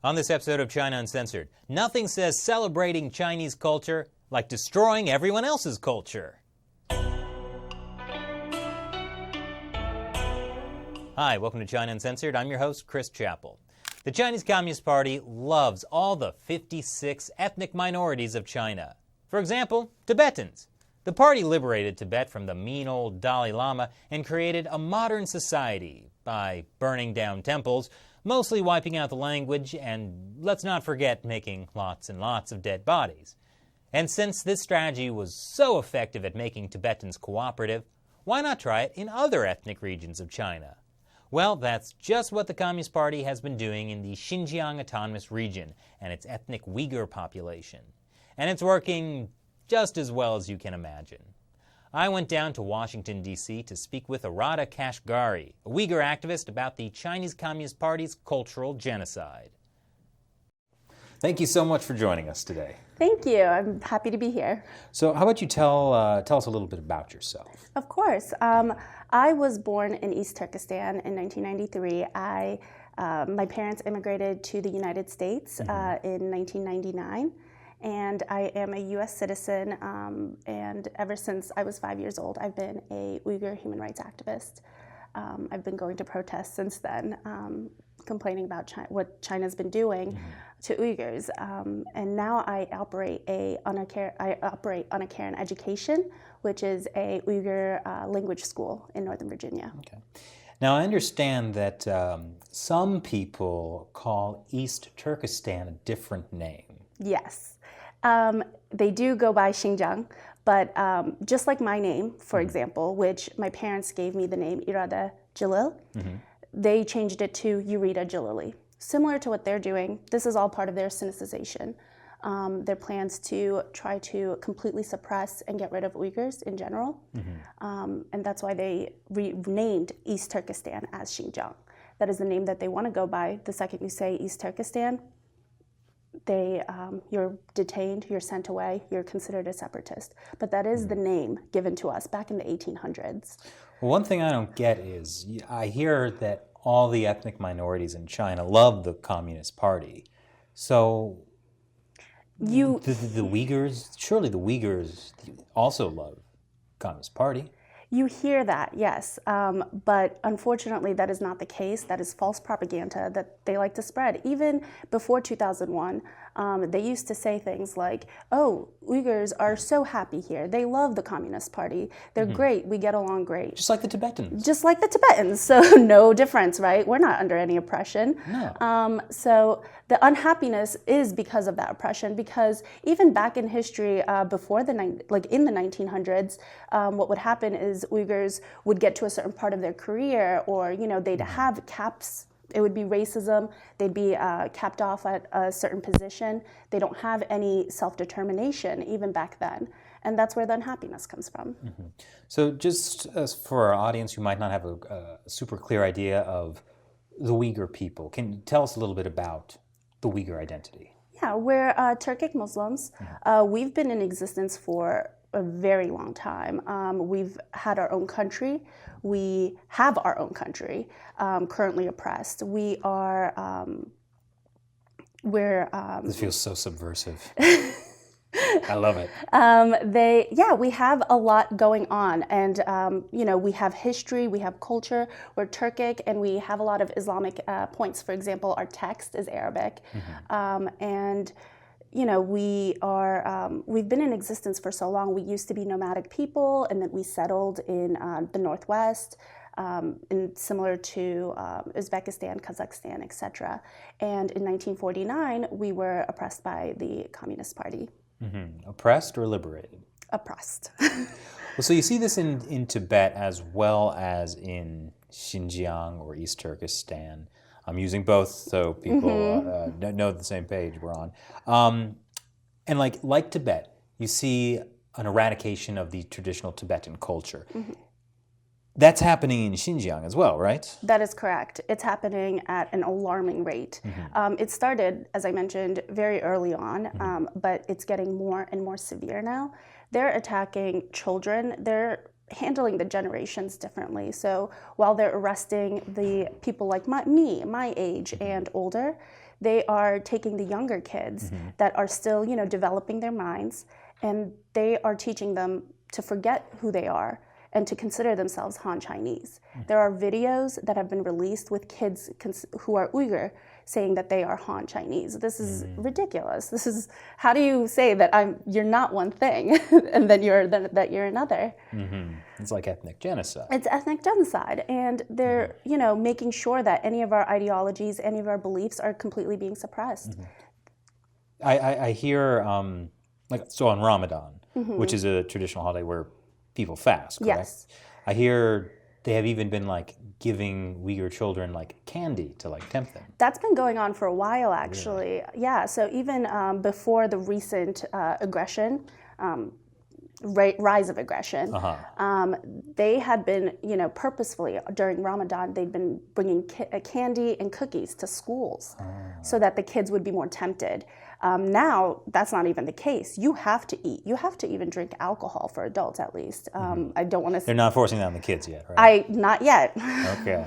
On this episode of China Uncensored, nothing says celebrating Chinese culture like destroying everyone else's culture. Hi, welcome to China Uncensored. I'm your host, Chris Chappell. The Chinese Communist Party loves all the 56 ethnic minorities of China. For example, Tibetans. The party liberated Tibet from the mean old Dalai Lama and created a modern society by burning down temples, mostly wiping out the language, and let's not forget making lots and lots of dead bodies. And since this strategy was so effective at making Tibetans cooperative, why not try it in other ethnic regions of China? Well, that's just what the Communist Party has been doing in the Xinjiang Autonomous Region and its ethnic Uighur population. And it's working just as well as you can imagine. I went down to Washington, D.C. to speak with Irade Kashgary, a Uighur activist about the Chinese Communist Party's cultural genocide. Thank you so much for joining us today. Thank you. I'm happy to be here. So how about you tell us a little bit about yourself? Of course. I was born in East Turkestan in 1993. My parents immigrated to the United States in 1999. And I am a U.S. citizen, and ever since I was 5 years old, I've been a Uyghur human rights activist. I've been going to protests since then, complaining about what China's been doing to Uyghurs. And now I operate on a care and education, which is a Uyghur language school in Northern Virginia. Okay. Now I understand that some people call East Turkestan a different name. Yes. They do go by Xinjiang, but just like my name, for example, which my parents gave me the name Irade Jalil, they changed it to Irade Jalili. Similar to what they're doing, this is all part of their Sinicization. Their plans to try to completely suppress and get rid of Uyghurs in general, and that's why they renamed East Turkestan as Xinjiang. That is the name that they want to go by. The second you say East Turkestan, you're detained, you're sent away, you're considered a separatist. But that is the name given to us back in the 1800s. Well, one thing I don't get is, I hear that all the ethnic minorities in China love the Communist Party. So the Uyghurs, surely the Uyghurs also love Communist Party. You hear that, yes, but unfortunately that is not the case. That is false propaganda that they like to spread. Even before 2001, they used to say things like, oh, Uyghurs are so happy here. They love the Communist Party. They're great. We get along great. Just like the Tibetans. Just like the Tibetans. So no difference, right? We're not under any oppression. No. So the unhappiness is because of that oppression, because even back in history, before in the 1900s, what would happen is Uyghurs would get to a certain part of their career, or they'd have caps. It would be racism. They'd be capped off at a certain position. They don't have any self-determination even back then, and that's where the unhappiness comes from. So just as for our audience who might not have a super clear idea of the Uyghur people, can you tell us a little bit about the Uyghur identity? Yeah, we're Turkic Muslims. We've been in existence for a very long time. We've had our own country. We have our own country, currently oppressed. We are, This feels so subversive. I love it. We have a lot going on, and we have history, we have culture. We're Turkic, and we have a lot of Islamic points. For example, our text is Arabic, and we've been in existence for so long. We used to be nomadic people, and then we settled in the Northwest, similar to Uzbekistan, Kazakhstan, etc. And in 1949, we were oppressed by the Communist Party. Oppressed or liberated? Oppressed. Well, so you see this in Tibet as well as in Xinjiang or East Turkestan. I'm using both so people know the same page we're on. And like Tibet, you see an eradication of the traditional Tibetan culture. That's happening in Xinjiang as well, right? That is correct. It's happening at an alarming rate. It started, as I mentioned, very early on, but it's getting more and more severe now. They're attacking children. They're handling the generations differently. So while they're arresting the people like me, my age and older, They are taking the younger kids that are still, developing their minds, and they are teaching them to forget who they are and to consider themselves Han Chinese. There are videos that have been released with kids who are Uyghur saying that they are Han Chinese. This is ridiculous. This is, how do you say that you're not one thing and then that you're another? It's like ethnic genocide. It's ethnic genocide, and they're making sure that any of our ideologies, any of our beliefs are completely being suppressed. I hear so on Ramadan, which is a traditional holiday where people fast, correct? Yes. I hear they have even been giving Uyghur children candy to tempt them. That's been going on for a while, actually. Really? Yeah. So even before the recent aggression, rise of aggression, they had been, purposefully during Ramadan, they'd been bringing candy and cookies to schools so that the kids would be more tempted. Now, that's not even the case. You have to eat. You have to even drink alcohol for adults, at least. I don't want to... They're not forcing that on the kids yet, right? Not yet. Okay.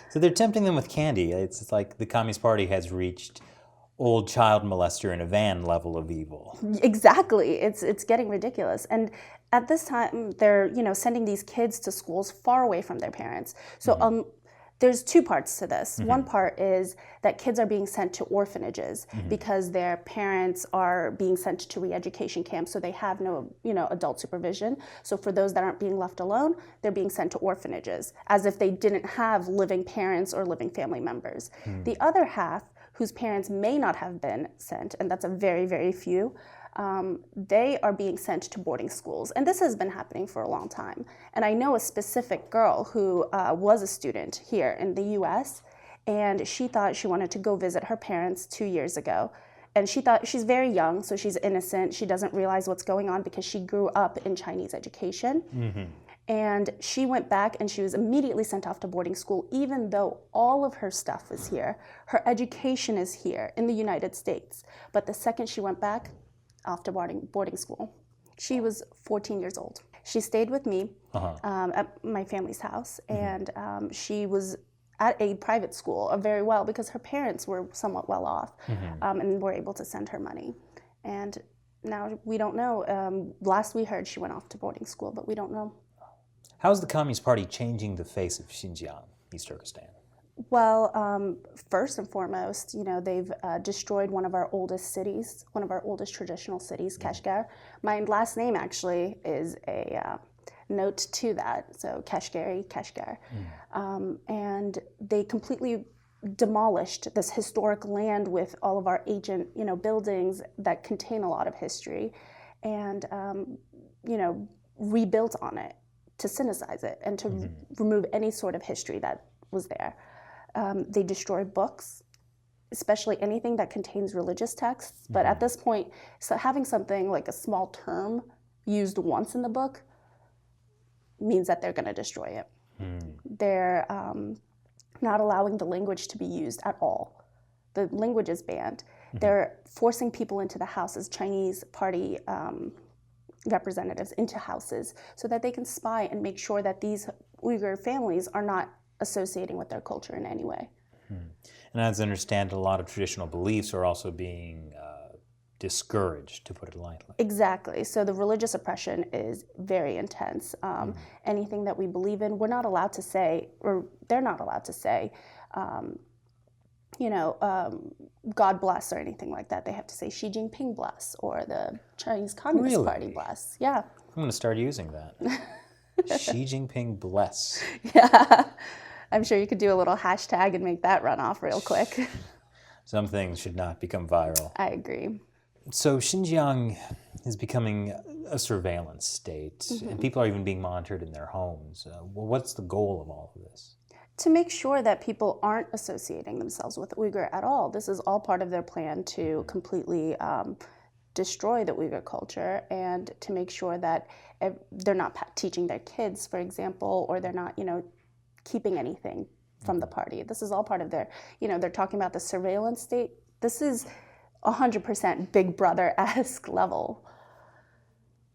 So they're tempting them with candy. It's like the Communist Party has reached old child molester in a van level of evil. Exactly. It's getting ridiculous. And at this time, they're sending these kids to schools far away from their parents. So there's two parts to this. One part is that kids are being sent to orphanages because their parents are being sent to re-education camps, so they have no adult supervision. So for those that aren't being left alone, they're being sent to orphanages as if they didn't have living parents or living family members. The other half, whose parents may not have been sent, and that's a very, very few, they are being sent to boarding schools. And this has been happening for a long time. And I know a specific girl who was a student here in the US, and she thought she wanted to go visit her parents 2 years ago. And she thought, she's very young, so she's innocent. She doesn't realize what's going on because she grew up in Chinese education. And she went back and she was immediately sent off to boarding school, even though all of her stuff is here. Her education is here in the United States. But the second she went back, off to boarding school. She was 14 years old. She stayed with me at my family's house, and she was at a private school very well because her parents were somewhat well off and were able to send her money. And now we don't know. Last we heard she went off to boarding school, but we don't know. How is the Communist Party changing the face of Xinjiang, East Turkestan? Well, first and foremost, they've destroyed one of our oldest cities, one of our oldest traditional cities, Kashgar. My last name actually is a note to that, so Kashgary, Kashgar. And they completely demolished this historic land with all of our ancient, buildings that contain a lot of history, and rebuilt on it to synthesize it and to remove any sort of history that was there. They destroyed books, especially anything that contains religious texts. But at this point, so having something like a small term used once in the book means that they're going to destroy it. They're not allowing the language to be used at all. The language is banned. They're forcing people into the houses, Chinese party representatives into houses, so that they can spy and make sure that these Uyghur families are not associating with their culture in any way. And as I understand, a lot of traditional beliefs are also being discouraged, to put it lightly. Exactly. So the religious oppression is very intense. Anything that we believe in, we're not allowed to say, or they're not allowed to say, God bless or anything like that. They have to say Xi Jinping bless or the Chinese Communist Party bless. Yeah. I'm going to start using that. Xi Jinping bless. Yeah. I'm sure you could do a little hashtag and make that run off real quick. Some things should not become viral. I agree. So Xinjiang is becoming a surveillance state, and people are even being monitored in their homes. What's the goal of all of this? To make sure that people aren't associating themselves with Uyghur at all. This is all part of their plan to completely destroy the Uyghur culture, and to make sure that they're not teaching their kids, for example, or they're not, keeping anything from the party. This is all part of their, they're talking about the surveillance state. This is 100% Big Brother-esque level.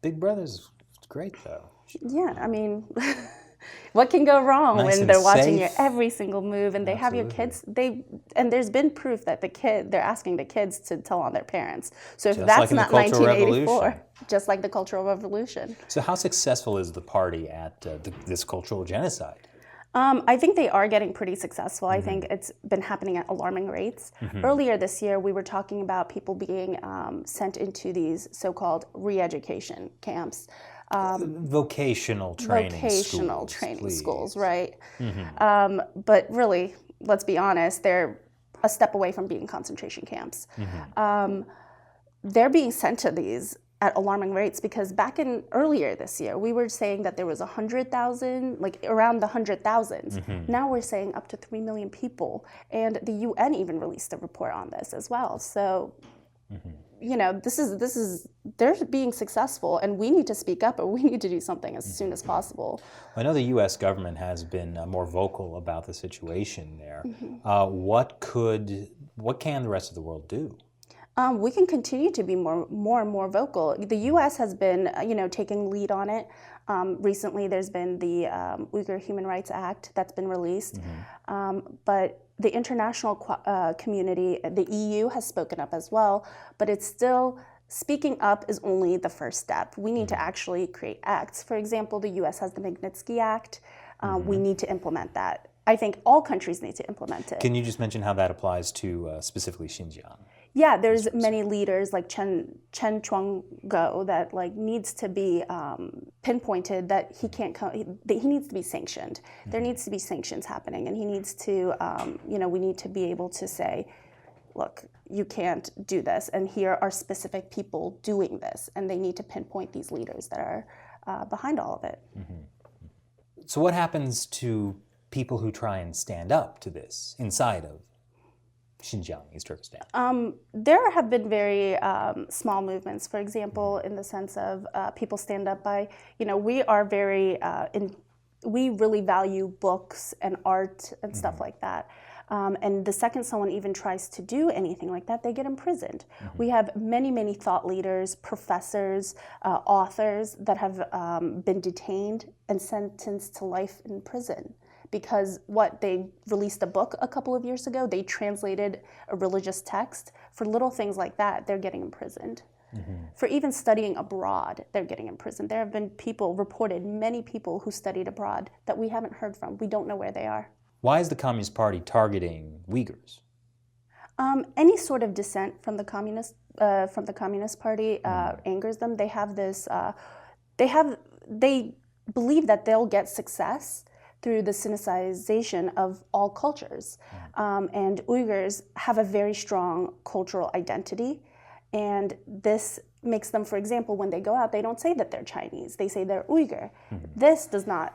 Big Brother's great, though. Yeah, I mean, What can go wrong Nice when and they're watching your safe. every single move, and they have your kids? And there's been proof that they're asking the kids to tell on their parents. So if Just that's like in the not Cultural 1984, Revolution. just like the Cultural Revolution. So how successful is the party at this cultural genocide? I think they are getting pretty successful. I think it's been happening at alarming rates. Earlier this year, we were talking about people being sent into these so-called re-education camps. Vocational training schools, right? But really, let's be honest, they're a step away from being concentration camps. They're being sent to these at alarming rates because back in earlier this year, we were saying that there was 100,000, like around the 100,000. Now we're saying up to 3 million people. And the UN even released a report on this as well. So, you know, they're being successful, and we need to speak up, or we need to do something as soon as possible. I know the U.S. government has been more vocal about the situation there. What can the rest of the world do? We can continue to be more and more vocal. The U.S. has been, taking lead on it. Recently, there's been the Uyghur Human Rights Act that's been released. But the international community, the EU, has spoken up as well. But it's still, speaking up is only the first step. We need to actually create acts. For example, the U.S. has the Magnitsky Act. We need to implement that. I think all countries need to implement it. Can you just mention how that applies to specifically Xinjiang? Yeah, there's many leaders like Chen Chuang-go that needs to be pinpointed that he can't come. That he needs to be sanctioned. There needs to be sanctions happening, and he needs to. We need to be able to say, look, you can't do this, and here are specific people doing this, and they need to pinpoint these leaders that are behind all of it. So what happens to people who try and stand up to this inside of Xinjiang, East Turkestan? There have been very small movements, for example, in the sense of people stand up by, we are very, we really value books and art and stuff like that. And the second someone even tries to do anything like that, they get imprisoned. We have many, many thought leaders, professors, authors that have been detained and sentenced to life in prison. Because they released a book a couple of years ago, they translated a religious text. For little things like that, they're getting imprisoned. For even studying abroad, they're getting imprisoned. There have been many people who studied abroad that we haven't heard from. We don't know where they are. Why is the Communist Party targeting Uyghurs? Any sort of dissent from the Communist Party angers them. They have this. They believe that they'll get success through the Sinicization of all cultures. And Uyghurs have a very strong cultural identity. And this makes them, for example, when they go out, they don't say that they're Chinese. They say they're Uyghur. This does not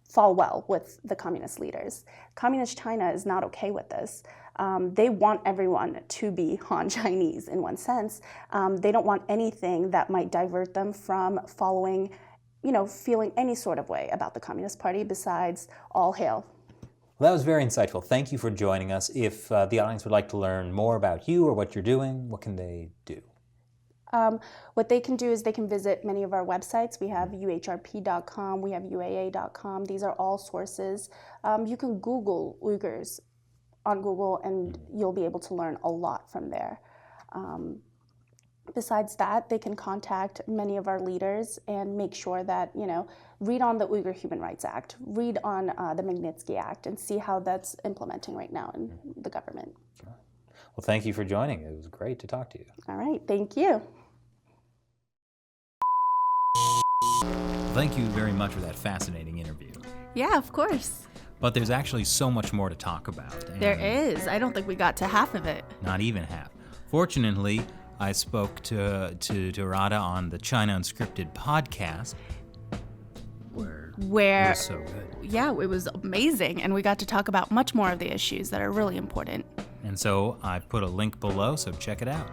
fall well with the communist leaders. Communist China is not okay with this. They want everyone to be Han Chinese in one sense. They don't want anything that might divert them from following feeling any sort of way about the Communist Party besides all hail. Well, that was very insightful. Thank you for joining us. If the audience would like to learn more about you or what you're doing, what can they do? What they can do is they can visit many of our websites. We have uhrp.com, we have uaa.com. These are all sources. You can Google Uyghurs on Google, and you'll be able to learn a lot from there. Besides that, they can contact many of our leaders and make sure that, read on the Uyghur Human Rights Act, read on the Magnitsky Act, and see how that's implementing right now in the government. Well, thank you for joining. It was great to talk to you. All right, thank you. Thank you very much for that fascinating interview. Yeah, of course. But there's actually so much more to talk about. There is. I don't think we got to half of it. Not even half. Fortunately, I spoke to Rada on the China Unscripted podcast, where it was so good. Yeah, it was amazing, and we got to talk about much more of the issues that are really important. And so I put a link below, so check it out.